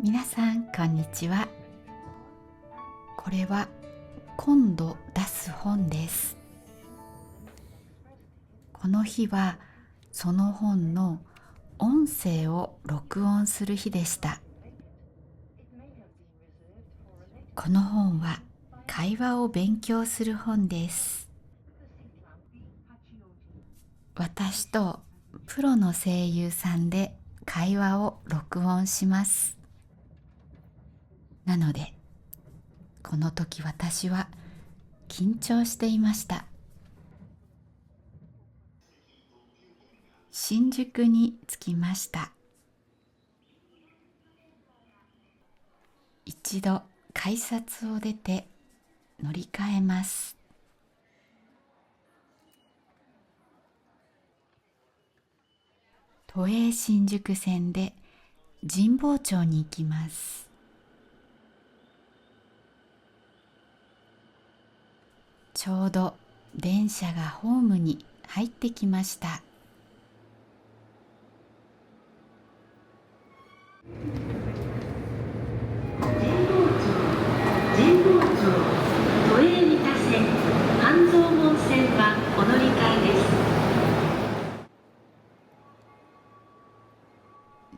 皆さんこんにちは。これは今度出す本です。この日はその本の音声を録音する日でした。この本は会話を勉強する本です。私とプロの声優さんで会話を録音します。なのでこの時私は緊張していました。新宿に着きました。一度改札を出て乗り換えます。都営新宿線で神保町に行きます。ちょうど電車がホームに入ってきました。神保町、都営三田線、半蔵門線はお乗り換えで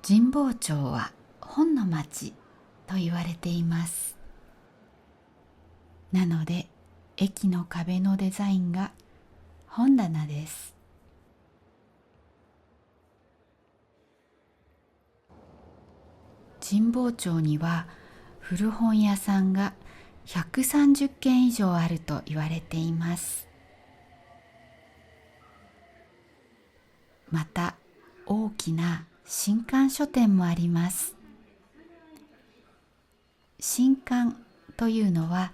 す。神保町は本の町と言われています。なので駅の壁のデザインが本棚です。神保町には古本屋さんが130軒以上あると言われています。また大きな新刊書店もあります。新刊というのは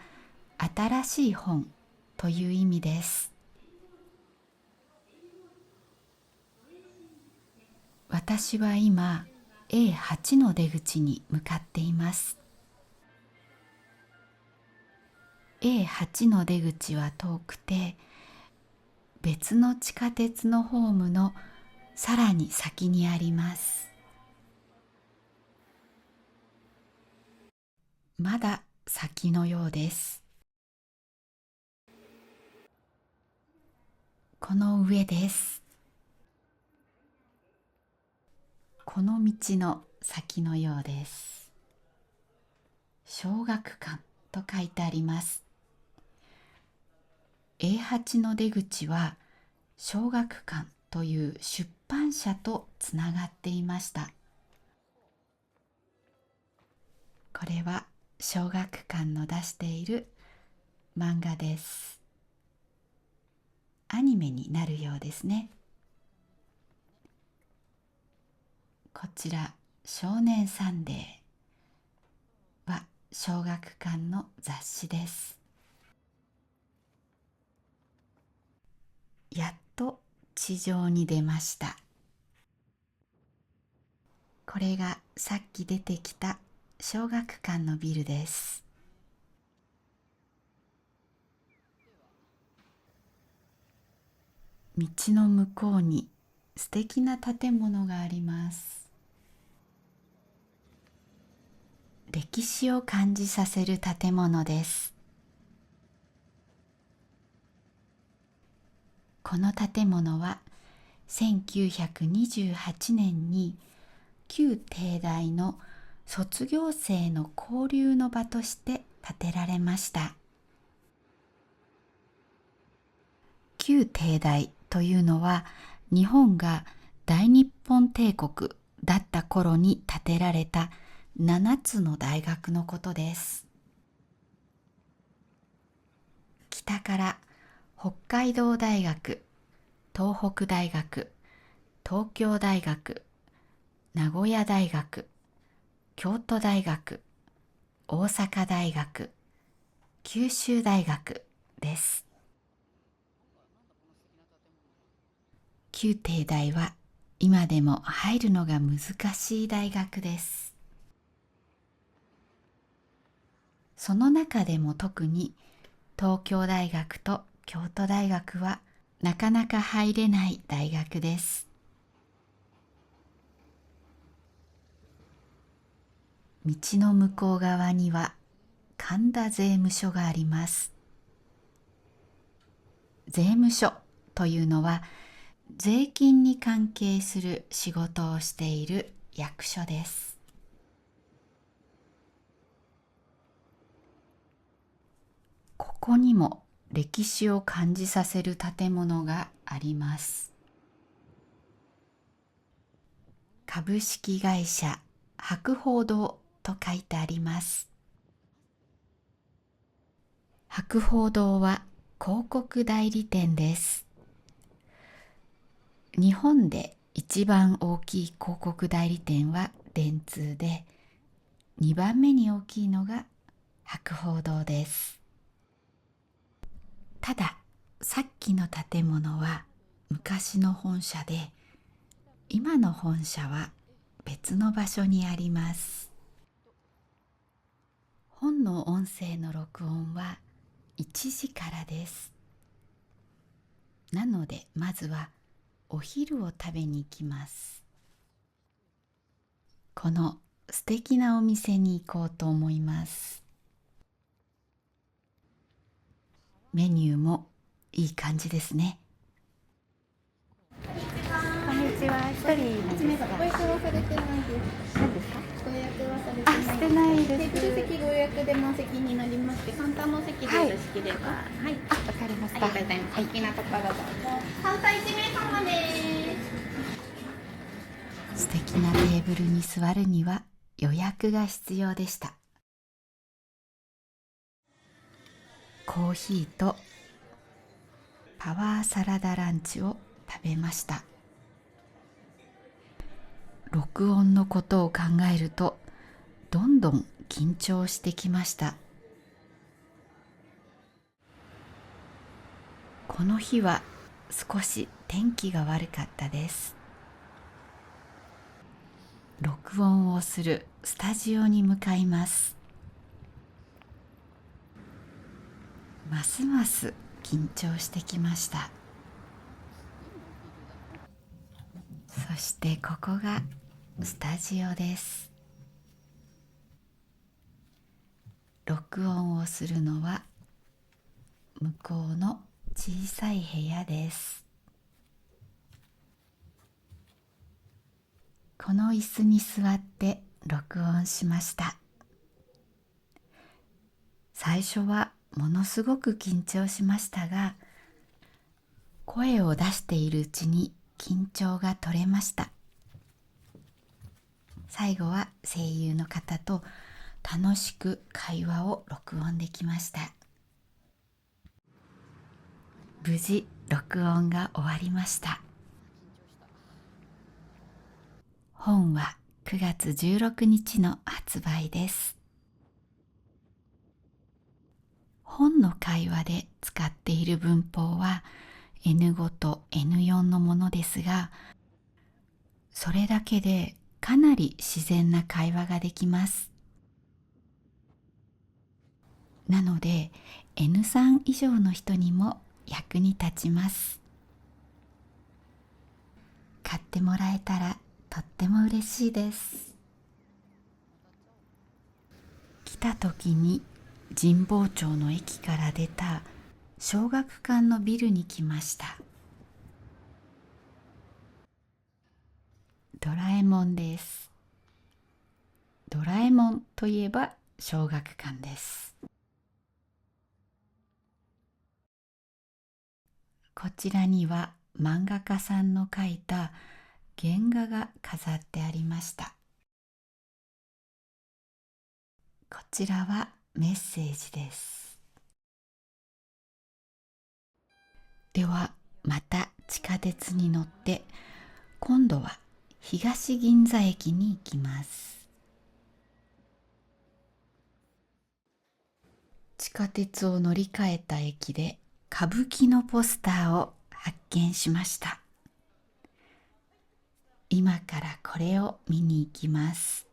新しい本という意味です。私は今 A8 の出口に向かっています。A8 の出口は遠くて、別の地下鉄のホームのさらに先にあります。まだ先のようです。この上です。この道の先のようです。小学館と書いてあります。A8 の出口は小学館という出版社とつながっていました。これは小学館の出している漫画です。アニメになるようですね。こちら少年サンデーは小学館の雑誌です。やっと地上に出ました。これがさっき出てきた小学館のビルです。道の向こうに素敵な建物があります。歴史を感じさせる建物です。この建物は1928年に旧帝大の卒業生の交流の場として建てられました。旧帝大というのは日本が大日本帝国だった頃に建てられた7つの大学のことです。北から北海道大学、東北大学、東京大学、名古屋大学、京都大学、大阪大学、九州大学です。旧帝大は今でも入るのが難しい大学です。その中でも特に東京大学と京都大学はなかなか入れない大学です。道の向こう側には神田税務署があります。税務署というのは税金に関係する仕事をしている役所です。ここにも歴史を感じさせる建物があります。株式会社博報堂と書いてあります。博報堂は広告代理店です。日本で一番大きい広告代理店は電通で、2番目に大きいのが博報堂です。ただ、さっきの建物は昔の本社で、今の本社は別の場所にあります。本の音声の録音は1時からです。なので、まずはお昼を食べに行きます。この素敵なお店に行こうと思います。メニューもいい感じですね。こんにちは。一人ですか？ご予約はされてないです。何ですか？ご予約はされてないです。してないです。テーブル席ご予約で満席になりまして、カウンターの席でよろしければ。はい。わかりました。ありがとうございます。好きなところどうぞ。カウンター1名様です。素敵なテーブルに座るには予約が必要でした。コーヒーとパワーサラダランチを食べました。録音のことを考えるとどんどん緊張してきました。この日は少し天気が悪かったです。録音をするスタジオに向かいます。ますます緊張してきました。そしてここがスタジオです。録音をするのは向こうの小さい部屋です。この椅子に座って録音しました。最初はものすごく緊張しましたが、声を出しているうちに緊張が取れました。最後は声優の方と楽しく会話を録音できました。無事録音が終わりました。本は9月16日の発売です。本の会話で使っている文法は N5 と N4 のものですが、それだけでかなり自然な会話ができます。なので N3 以上の人にも役に立ちます。買ってもらえたらとっても嬉しいです。来た時に神保町の駅から出た小学館のビルに来ました。ドラえもんです。ドラえもんといえば小学館です。こちらには漫画家さんの描いた原画が飾ってありました。こちらはメッセージです。ではまた地下鉄に乗って今度は東銀座駅に行きます。地下鉄を乗り換えた駅で歌舞伎のポスターを発見しました。今からこれを見に行きます。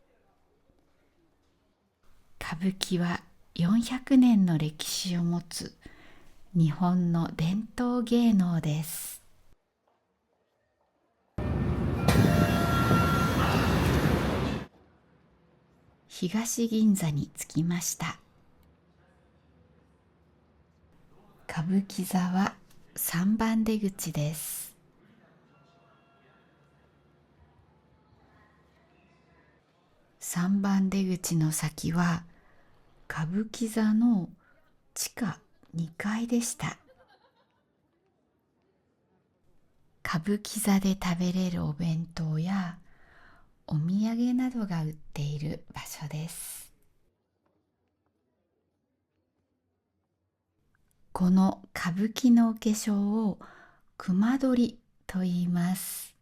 歌舞伎は400年の歴史を持つ日本の伝統芸能です。東銀座に着きました。歌舞伎座は3番出口です。3番出口の先は歌舞伎座の地下2階でした。歌舞伎座で食べれるお弁当やお土産などが売っている場所です。この歌舞伎のお化粧を隈取りと言います。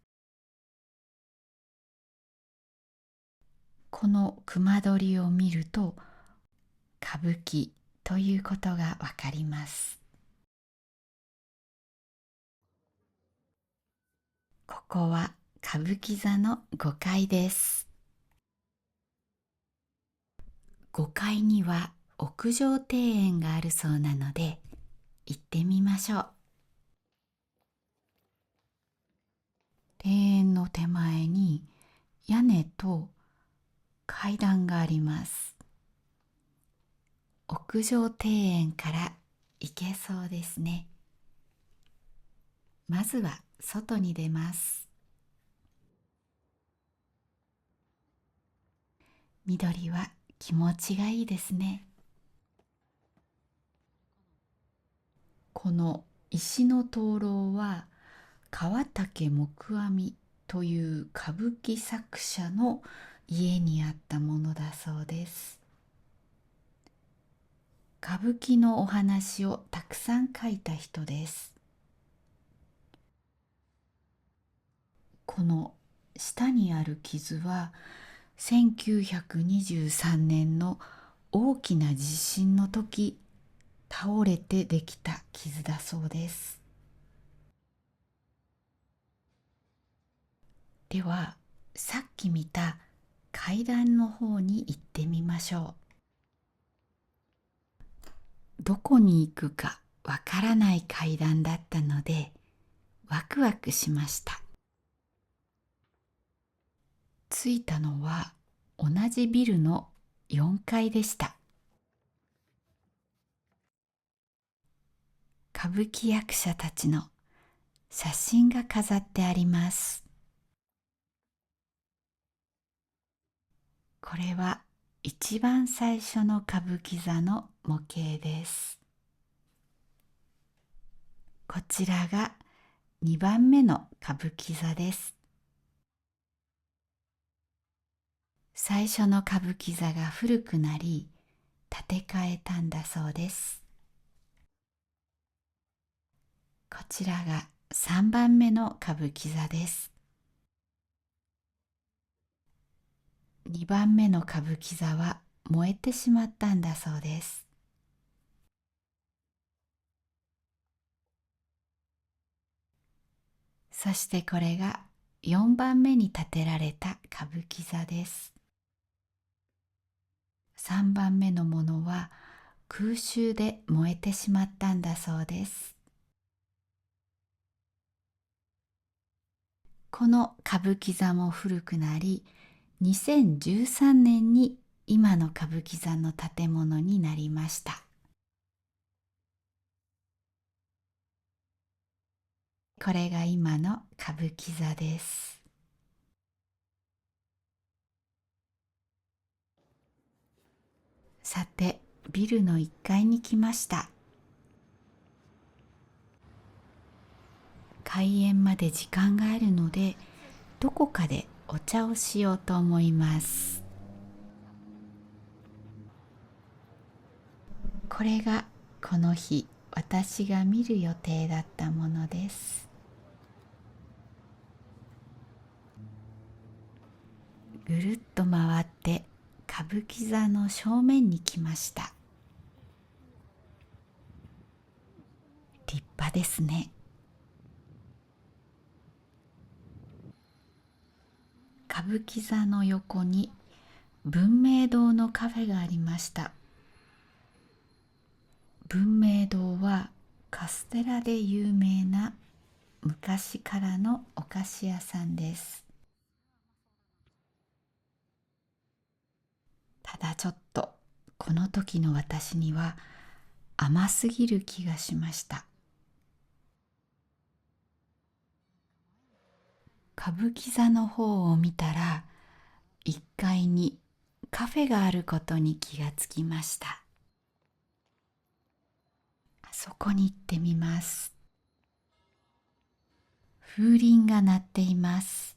この隈取りを見ると歌舞伎ということがわかります。ここは歌舞伎座の5階です。5階には屋上庭園があるそうなので行ってみましょう。庭園の手前に屋根と階段があります。屋上庭園から行けそうですね。まずは外に出ます。緑は気持ちがいいですね。この石の灯籠は川竹黙阿弥という歌舞伎作者の家にあったものだそうです。歌舞伎のお話をたくさん書いた人です。この下にある傷は1923年の大きな地震の時倒れてできた傷だそうです。ではさっき見た階段の方に行ってみましょう。どこに行くかわからない階段だったのでワクワクしました。着いたのは同じビルの4階でした。歌舞伎役者たちの写真が飾ってあります。これは一番最初の歌舞伎座の模型です。こちらが2番目の歌舞伎座です。最初の歌舞伎座が古くなり建て替えたんだそうです。こちらが3番目の歌舞伎座です。2番目の歌舞伎座は燃えてしまったんだそうです。そしてこれが4番目に建てられた歌舞伎座です。3番目のものは空襲で燃えてしまったんだそうです。この歌舞伎座も古くなり、2013年に今の歌舞伎座の建物になりました。これが今の歌舞伎座です。さて、ビルの1階に来ました。開演まで時間があるので、どこかでお茶をしようと思います。これがこの日私が見る予定だったものです。ぐるっと回って歌舞伎座の正面に来ました。立派ですね。歌舞伎座の横に文明堂のカフェがありました。文明堂はカステラで有名な昔からのお菓子屋さんです。ちょっとこの時の私には甘すぎる気がしました。歌舞伎座の方を見たら1階にカフェがあることに気がつきました。そこに行ってみます。風鈴が鳴っています。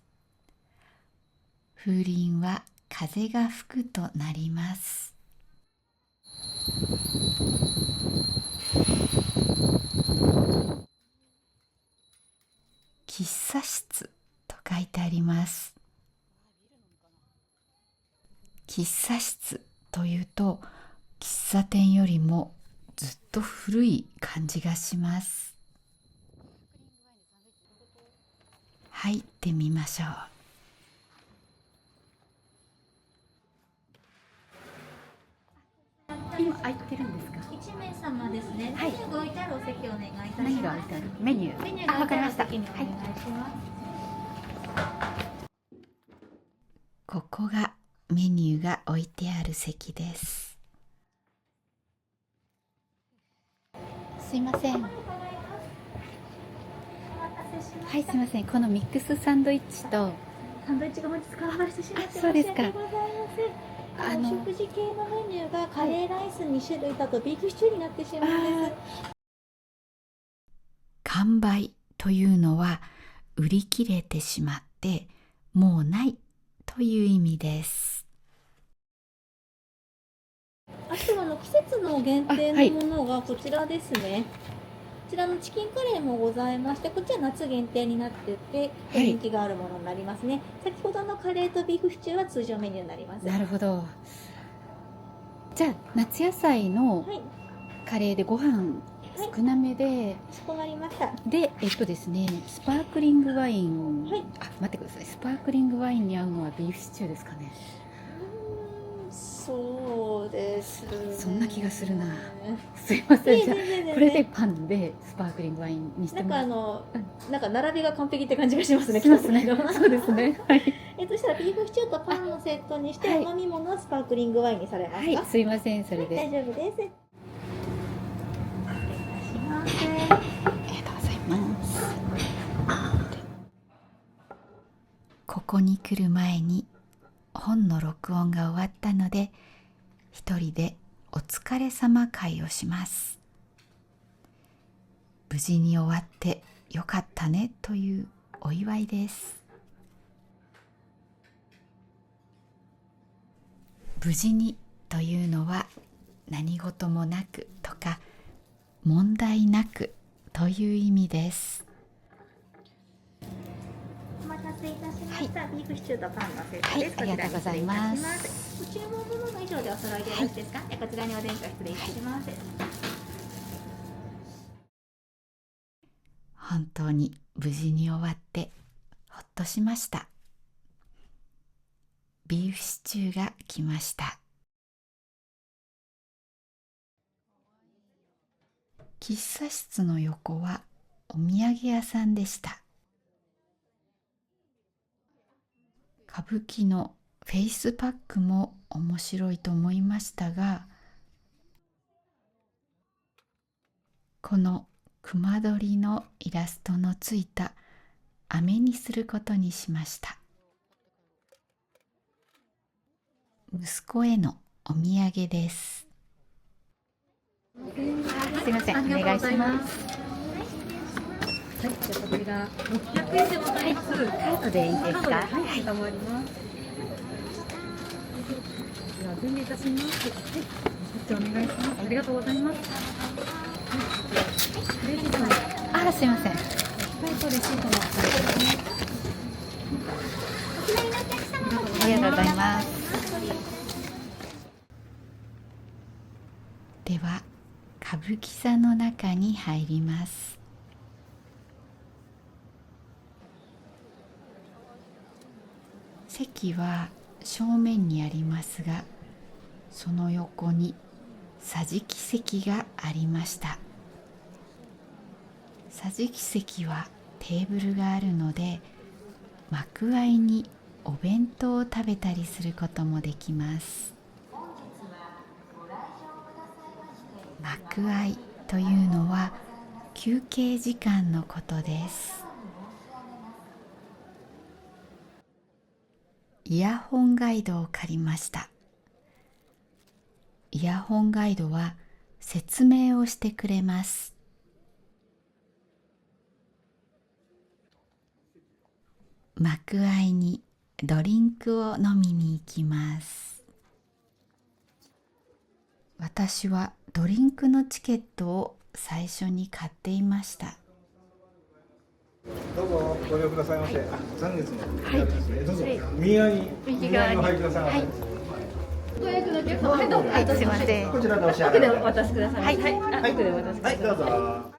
風鈴は風が吹くと鳴ります。喫茶室と書いてあります。喫茶室というと喫茶店よりもずっと古い感じがします。入ってみましょう。今空いてるんですか1名様ですね。はいメニューが置いてあるお席をお願いいたします。何が置いてあるメニュー。メニューが置いてあるお席にお願いします。ここがメニューが置いてある席です。すいません。はい、すいません。このミックスサンドイッチとサンドイッチが本日買わしてしまってそうですか。申し訳ございません。お食事系のメニューがカレーライス2種類だとビーフシチューになってしまうんです。完売というのは売り切れてしまってもうないという意味です。あと季節の限定のものがこちらですね。こちらのチキンカレーもございまして、こっちは夏限定になってて人気があるものになりますね。先ほどのカレーとビーフシチューは通常メニューになります。なるほど。じゃあ夏野菜のカレーでご飯少なめで、かしこまりました。でですね、スパークリングワイン、はい、待ってください。スパークリングワインに合うのはビーフシチューですかね。そうですね。そんな気がするな。すいません。じゃあこれでパンでスパークリングワインにしてもなんか並びが完璧って感じがしますね。そうですね。そうですね。はい。そしたらビーフシチューとパンのセットにして、お飲み物はスパークリングワインにされますか？はい、すいません。それで。大丈夫です。ありがとうございます。ここに来る前に本の録音が終わったので一人でお疲れ様会をします。無事に終わってよかったねというお祝いです。無事にというのは何事もなくとか問題なくという意味です。お待たせいたしました。ビーフシチューとパンのセットです。ありがとうございます。ご注文のもの以上でお揃いでよろしいですか？こちらにお電話失礼いたします。本当に無事に終わってほっとしました。ビーフシチューが来ました。喫茶室の横はお土産屋さんでした。歌舞伎のフェイスパックも面白いと思いましたが、この熊取のイラストのついた飴にすることにしました。息子へのお土産です。すいません、お願いします。はい、じゃあこちら600円でございます。カードでいいですか？はい、かまります。では準備いたします。はい、じゃあお願いします。ありがとうございます。クレジットのすいません。はいとレシートのありがとうございます。では歌舞伎座の中に入ります。席は正面にありますが、その横に桟敷席がありました。桟敷席はテーブルがあるので、幕間にお弁当を食べたりすることもできます。幕間というのは休憩時間のことです。イヤホンガイドを借りました。イヤホンガイドは説明をしてくれます。幕間にドリンクを飲みに行きます。私はドリンクのチケットを最初に買っていました。どうぞご利用くださいませ。残月のですね。どうぞ右側にお入りくださいませ。ご予約のお客様、はい、どうぞ。はい、すみません。こちらでお支払い。奥でお渡しください。はい、はい、奥でお渡しください。はい、どうぞ。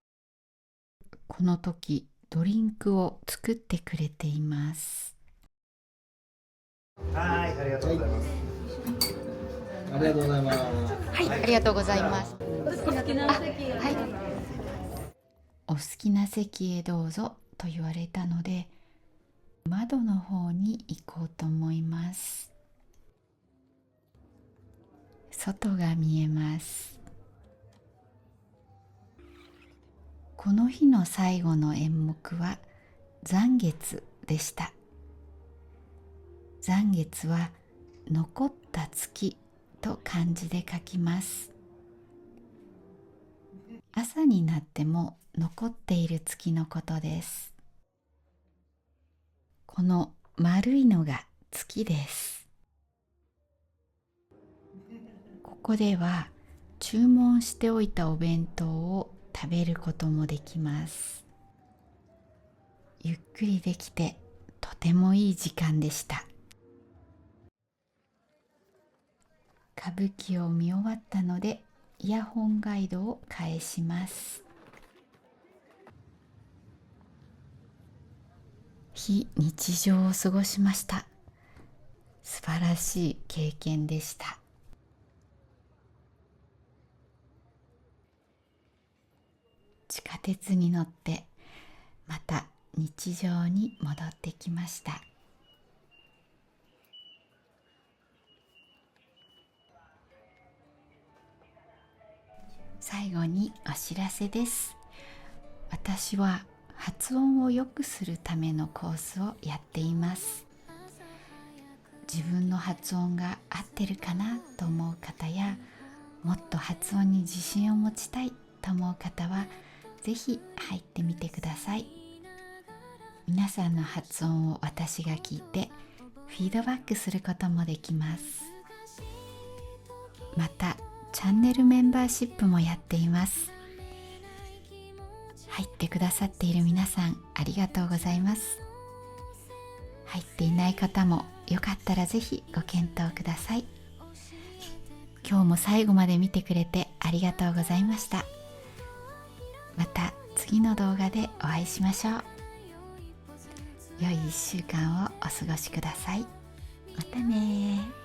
この時、ドリンクを作ってくれています。はい、ありがとうございます。ありがとうございます。はい、ありがとうございます。お好きな席。はい。お好きな席へどうぞと言われたので、窓の方に行こうと思います。外が見えます。この日の最後の演目は残月でした。残月は残った月と漢字で書きます。朝になっても残っている月のことです。この丸いのが月です。ここでは注文しておいたお弁当を食べることもできます。ゆっくりできてとてもいい時間でした。歌舞伎を見終わったのでイヤホンガイドを返します。非日常を過ごしました。素晴らしい経験でした。地下鉄に乗ってまた日常に戻ってきました。最後にお知らせです。私は発音を良くするためのコースをやっています。自分の発音が合ってるかなと思う方や、もっと発音に自信を持ちたいと思う方はぜひ入ってみてください。皆さんの発音を私が聞いてフィードバックすることもできます。またチャンネルメンバーシップもやっています。入ってくださっている皆さんありがとうございます。入っていない方もよかったらぜひご検討ください。今日も最後まで見てくれてありがとうございました。また次の動画でお会いしましょう。良い1週間をお過ごしください。またね。